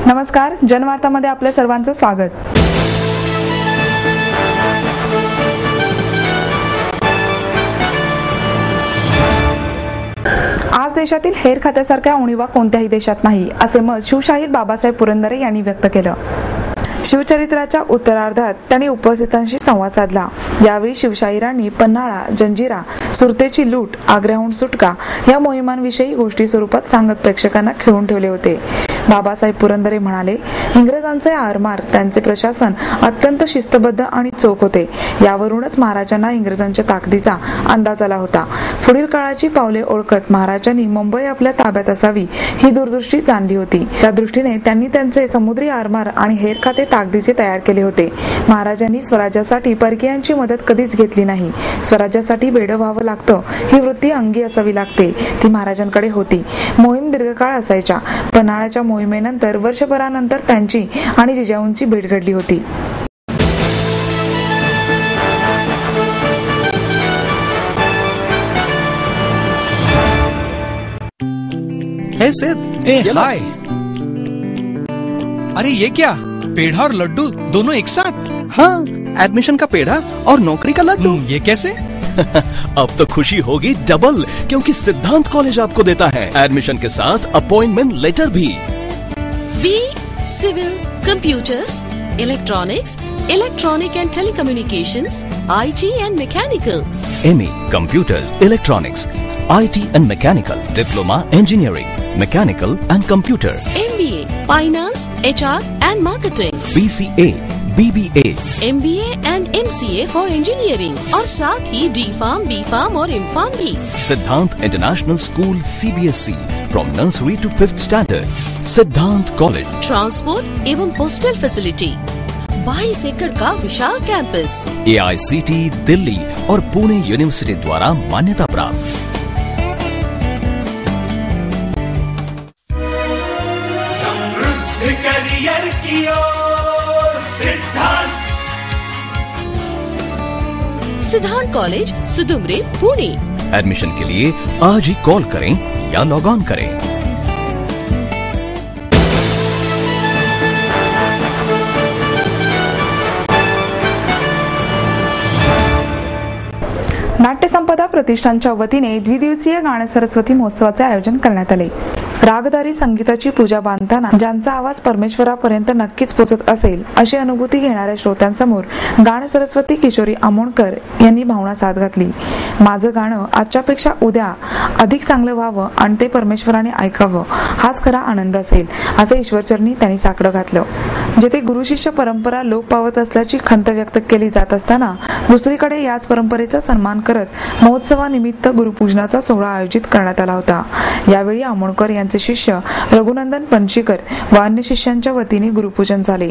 नमस्कार, जनवार्तामध्ये आपल्या सर्वांचं स्वागत। आज देशातील हेर खात्यासारख्या उणीवा कोणत्याही देशात नाही, असे मत शिवशाहीर बाबासाहेब पुरंदरे यांनी व्यक्त केलं। शिवचरित्राच्या उत्तरार्धात त्यांनी उपस्थितांशी संवाद साधला। यावेळी शिवशाहिरांनी पन्हाळा, जंजिरा, सुरतेची लूट, आग्र्याहून सुटका या मोहिमांविषयी गोष्टी स्वरूपात सांगत प्रेक्षकांना खिळून ठेवले होते। बाबासाहेब पुरंदरे म्हणाले, इंग्रजांचे आरमार, त्यांचे प्रशासन अत्यंत शिस्तबद्ध आणि चोख होते। यावरूनच महाराजांना इंग्रजांच्या ताकदीचा अंदाज आला होता। पुढील काळाची पावले ओळखत महाराजांनी मुंबई आपल्या ताब्यात असावी ही दूरदृष्टी जाणली होती। त्या दृष्टीने त्यांनी त्यांचे समुद्री आरमार आणि हेर खाते ताकदीचे तयार केले होते। महाराजांनी स्वराज्यासाठी परकीयांची मदत कधीच घेतली नाही। स्वराज्यासाठी बेडं व्हावं लागतं ही वृत्ती अंगी असावी लागते, ती महाराजांकडे होती। मोहीम दीर्घकाळ असायच्या। पन्हाळ्याच्या मोहिमेनंतर वर्षभरानंतर त्यांची आणि जिजाऊंची भेट घडली होती। हे सिद्ध, हाय। अरे ये क्या, पेढ़ा और लड्डू दोनों एक साथ? हाँ, एडमिशन का पेढ़ा और नौकरी का लड्डू। ये कैसे? अब तो खुशी होगी डबल, क्योंकि सिद्धांत कॉलेज आपको देता है एडमिशन के साथ अपॉइंटमेंट लेटर भी। B civil, computers, electronics, electronic and telecommunications, IT and mechanical. ME computers, electronics, IT and mechanical, diploma engineering, mechanical and computer, MBA finance, HR and marketing, BCA, BBA, MBA and MCA for engineering और साथ ही D.Pharm, B.Pharm और M.Pharm भी। Siddhant international school CBSE from nursery to 5th standard. Siddhant college. Transport एवं hostel facility, 22 एकड़ का विशाल campus, AICT Delhi और Pune university द्वारा मान्यता प्राप्त। समृद्ध करियर की ओर सिद्धांत कॉलेज, सुदुमरे, पुणे। एडमिशन के लिए आज ही कॉल करें या लॉग ऑन करें। नाट्य संपदा प्रतिष्ठानच्या वतीने द्विदिवसीय गाण सरस्वती महोत्सवाचे आयोजन करण्यात आले। रागदारी संगीताची पूजा बांधताना ज्यांचा आवाज परमेश्वरापर्यंत नक्कीच पोहोचत असेल अशी अनुभूती घेणाऱ्या श्रोत्यांसमोर गाण सरस्वती किशोरी आमोणकर यांनी भावना साथ घातली। माझं गाणं आजच्यापेक्षा उद्या अधिक चांगलं व्हावं आणि ते परमेश्वराने ऐकावं हाच खरा आनंद असेल, असे ईश्वरचरणी त्यांनी साकडं घातलं। जेथे गुरुशिष्य परंपरा लोप पावत असल्याची खंत व्यक्त केली जात असताना दुसरीकडे याच परंपरेचा सन्मान करत महोत्सवानिमित्त गुरुपूजनाचा सोहळा आयोजित करण्यात आला होता। यावेळी आमोणकर यांचे शिष्य रघुनंदन पणशीकर व अन्य शिष्यांच्या वतीने गुरुपूजन झाले।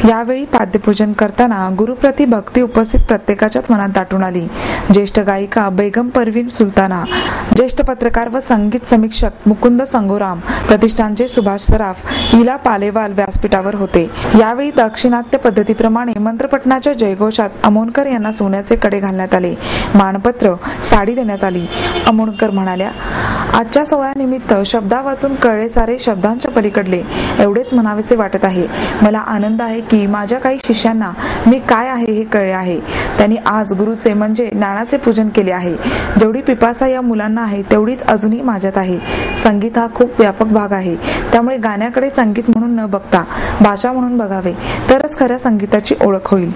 यावेळी पाद्यपूजन करताना गुरुप्रती भक्ती उपस्थित प्रत्येकाच्याच मनात दाटून आली। ज्येष्ठ गायिका बेगम परवीन सुलताना, ज्येष्ठ पत्रकार व संगीत समीक्षक मुकुंद संगोराम, प्रतिष्ठानचे सुभाष सराफ, हिला पालेवाल व्यासपीठावर होते। यावेळी दाक्षिणात्य पद्धतीप्रमाणे मंत्रपठणाच्या जयघोषात आमोणकर यांना सोन्याचे कडे घालण्यात आले, मानपत्र, साडी देण्यात आली। आमोणकर म्हणाल्या, आजच्या सोहळ्यानिमित्त शब्दा वाचून कळले सारे शब्दांच्या पलीकडले एवढेच म्हणावेसे वाटत आहे। मला आनंद आहे की माझ्या काही शिष्यांना मी काय आहे हे कळले आहे। त्यांनी आज गुरुचे म्हणजे ज्ञानाचे पूजन केले आहे। जेवढी पिपासा या मुलांना आहे तेवढीच अजूनही माझ्यात आहे। संगीत हा खूप व्यापक भाग आहे, त्यामुळे गाण्याकडे संगीत म्हणून न बघता भाषा म्हणून बघावे, तरच खऱ्या संगीताची ओळख होईल।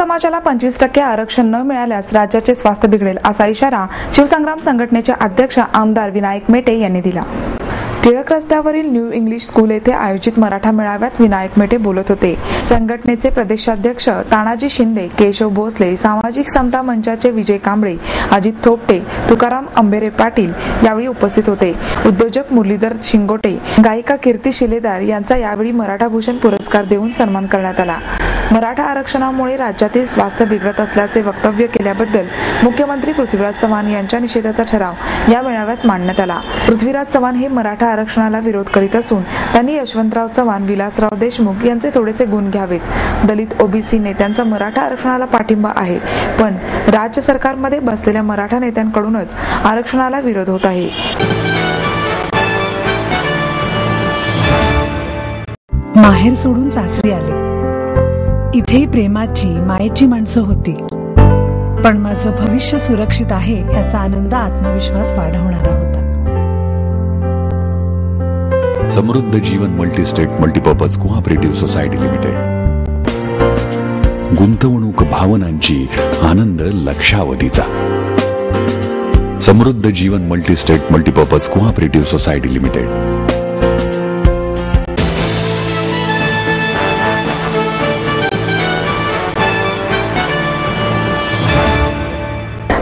समाजाला 25% आरक्षण न मिळाल्यास राज्याचे स्वास्थ्य बिघडेल असा इशारा शिवसंग्राम संघटनेचे अध्यक्ष आमदार विनायक मेटे यांनी दिला. टिळक रस्त्यावरील न्यू इंग्लिश स्कूल येथे आयोजित मराठा मेळाव्यात विनायक मेटे बोलत होते. संघटनेचे प्रदेशाध्यक्ष तानाजी शिंदे, केशव भोसले, सामाजिक समता मंचाचे विजय कांबळे, अजित थोपटे, तुकाराम अंबेरे पाटील यावेळी उपस्थित होते. उद्योजक मुरलीधर शिंगोटे, गायिका कीर्ती शिलेदार यांचा यावेळी मराठा भूषण पुरस्कार देऊन सन्मान करण्यात आला. मराठा आरक्षणामुळे राज्यातील स्वास्थ्य बिघडत असल्याचे वक्तव्य केल्याबद्दल मुख्यमंत्री पृथ्वीराज चव्हाण यांच्या निषेधाचा ठराव या मेळाव्यात मांडण्यात आला. पृथ्वीराज चव्हाण हे मराठा आरक्षणाला विरोध करीत असून त्यांनी यशवंतराव चव्हाण, विलासराव देशमुख यांचे थोडेसे गुण घ्यावेत. दलित ओबीसी नेत्यांचा मराठा आरक्षणाला पाठिंबा आहे, पण राज्य सरकारमध्ये बसलेल्या मराठा नेत्यांकडूनच आरक्षणाला विरोध होत आहे. माहेर सोडून सासरी आले. इथेही प्रेमाची, मायेची माणसं होती, पण माझं भविष्य सुरक्षित आहे याचा आनंद, आत्मविश्वास वाढवणारा होता. Samruddha Jeevan multistate multipurpose cooperative society limited. गुंतवणूक भावनांची, आनंद लक्षावधीचा. Samruddha Jeevan multistate multipurpose cooperative society limited.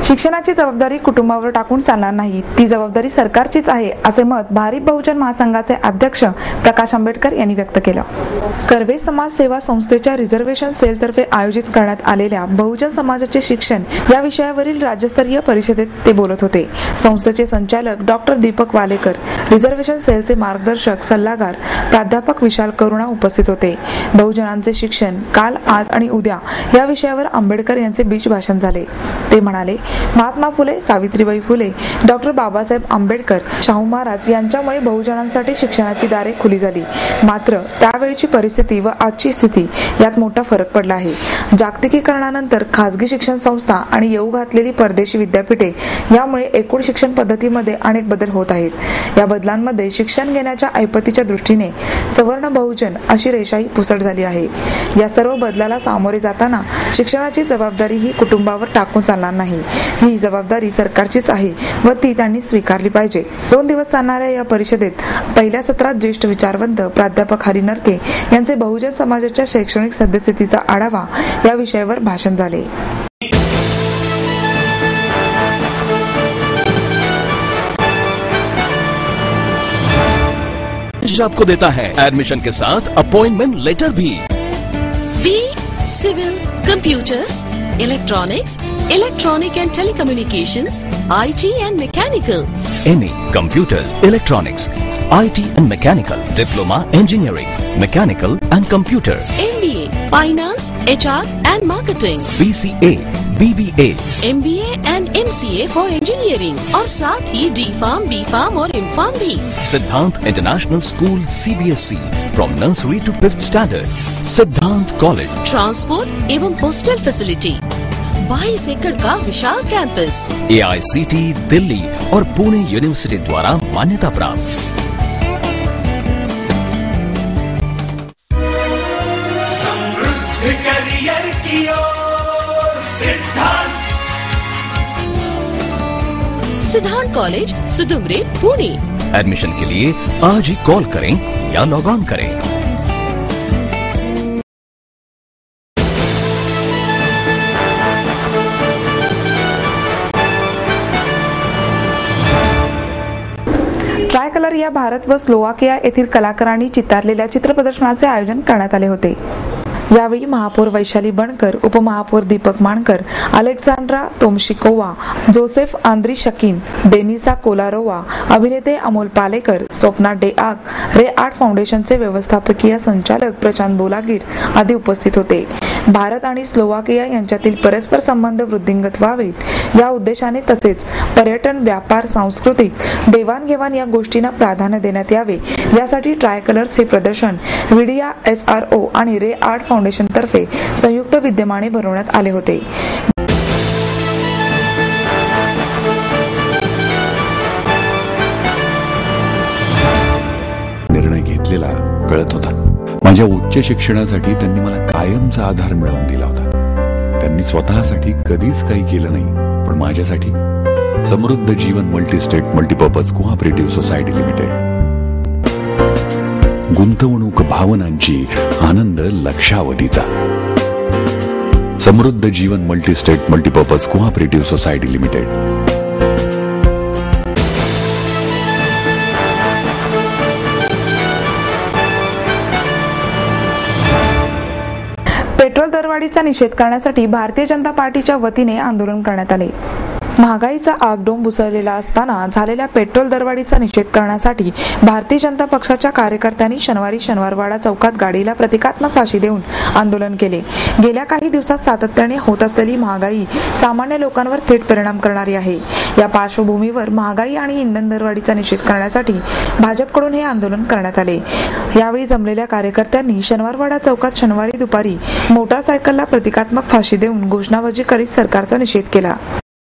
शिक्षणाची जबाबदारी कुटुंबावर टाकून चालणार नाही, ती जबाबदारी सरकारचीच आहे असे मत भारिप बहुजन महासंघाचे अध्यक्ष प्रकाश आंबेडकर यांनी व्यक्त केलं. कर्वे समाज सेवा संस्थेच्या रिझर्वेशन सेलतर्फे आयोजित करण्यात आलेल्या बहुजन समाजाचे शिक्षण या विषयावरील राज्यस्तरीय परिषदेत ते बोलत होते. संस्थेचे संचालक डॉक्टर दीपक वालेकर, रिझर्वेशन सेलचे मार्गदर्शक सल्लागार प्राध्यापक विशाल करुणा उपस्थित होते. बहुजनांचे शिक्षण काल, आज आणि उद्या या विषयावर आंबेडकर यांचे बीज भाषण झाले. ते म्हणाले, महात्मा फुले, सावित्रीबाई फुले, डॉक्टर बाबासाहेब आंबेडकर, शाहू महाराज यांच्यामुळे बहुजनांसाठी शिक्षणाची दारे खुली झाली. मात्र त्यावेळीची परिस्थिती व आजची स्थिती यात मोठा फरक पडला आहे. जागतिकीकरणानंतर खासगी शिक्षण संस्था आणि येऊ घातलेली परदेशी विद्यापीठे यामुळे एकूण शिक्षण पद्धतीमध्ये अनेक बदल होत आहेत. या बदलांमध्ये शिक्षण घेण्याच्या ऐपतीच्या दृष्टीने सवर्ण बहुजन अशी रेषाही पुसट झाली आहे. या सर्व बदलाला सामोरे जाताना शिक्षणाची जबाबदारी ही कुटुंबावर टाकून चालणार नाही, ही जबाबदारी सरकारचीच आहे व ती त्यांनी स्वीकारली पाहिजे. 2 दिवस चालणाऱ्या या परिषदेत पहिल्या सत्रात ज्येष्ठ विचारवंत प्राध्यापक हरी नरके यांचे बहुजन समाजाच्या शैक्षणिक सद्यस्थितीचा आढावा या विषयावर भाषण झाले. आपको देता है एडमिशन के साथ अपॉइंटमेंट लेटर भी. B civil, computers, electronics, electronic and telecommunications, IT and mechanical. MA Computers, Electronics, IT and Mechanical, Diploma Engineering, Mechanical and Computer, MBA Finance, HR and Marketing, BCA, BBA, MBA and MCA for Engineering और साथ ही D.Pharm, B.Pharm और M.Pharm भी. Siddhant International School CBSE from nursery to 5th standard, Siddhant College. Transport एवं hostel facility, 22 एकड़ का विशाल campus, AICT Delhi और Pune university द्वारा मान्यता प्राप्त. समृद्ध करियर की ओर सिद्धांत कॉलेज, सुदुमरे, पुणे. एडमिशन के लिए आज ही कॉल करें या लॉग ऑन करें. ट्रायकलर या भारत व स्लोवाकिया येथील कलाकारांनी चितारलेल्या चित्रप्रदर्शनाचे आयोजन करण्यात आले होते. यावेळी महापौर वैशाली बणकर, उपमहापौर Deepak Mankar, Alexandra Tomshikova, Joseph Andrey Shakin, Denisa Kolarova, अभिनेते अमोल पालेकर, स्वप्ना डेआग, रे आर्ट फाउंडेशनचे व्यवस्थापकीय संचालक प्रशांत बोलागीर आदी उपस्थित होते. भारत आणि स्लोवाकिया यांच्यातील परस्पर संबंध वृद्धिंगत व्हावेत या उद्देशाने तसेच पर्यटन, व्यापार, सांस्कृतिक देवाणघेवाण या गोष्टींना प्राधान्य देण्यात यावे यासाठी ट्रायकलर्स हे प्रदर्शन विडिया SRO आणि रे आर्ट फाउंडेशन तर्फे संयुक्त विद्यमाने भरवण्यात आले होते. निर्णय घेतलेला कळत होता. माझ्या उच्च शिक्षणासाठी त्यांनी मला कायमचा आधार मिळवून दिला होता. स्वतःसाठी कधीच काही केलं नाही, पण माझ्यासाठी Samruddha Jeevan multistate multipurpose cooperative society limited. गुंतवणूक भावनांची, आनंद लक्षावधीचा. Samruddha Jeevan multistate multipurpose cooperative society limited. Petrol दरवाढीचा निषेध करण्यासाठी भारतीय जनता पार्टीच्या वतीने आंदोलन करण्यात आले. महागाईचा आगडोंब उसळलेला असताना झालेल्या पेट्रोल दरवाढीचा निषेध करण्यासाठी भारतीय जनता पक्षाच्या कार्यकर्त्यांनी शनिवारी शनिवारवाडा चौकात गाडीला प्रतिकात्मक फाशी देऊन आंदोलन केले. गेल्या काही दिवसात सातत्याने होत असलेली महागाई सामान्य लोकांवर थेट परिणाम करणारी आहे. या पार्श्वभूमीवर महागाई आणि इंधन दरवाढीचा निषेध करण्यासाठी भाजपकडून हे आंदोलन करण्यात आले. यावेळी जमलेल्या कार्यकर्त्यांनी शनिवारवाडा चौकात शनिवारी दुपारी मोटारसायकलला प्रतिकात्मक फाशी देऊन घोषणाबाजी करीत सरकारचा निषेध केला.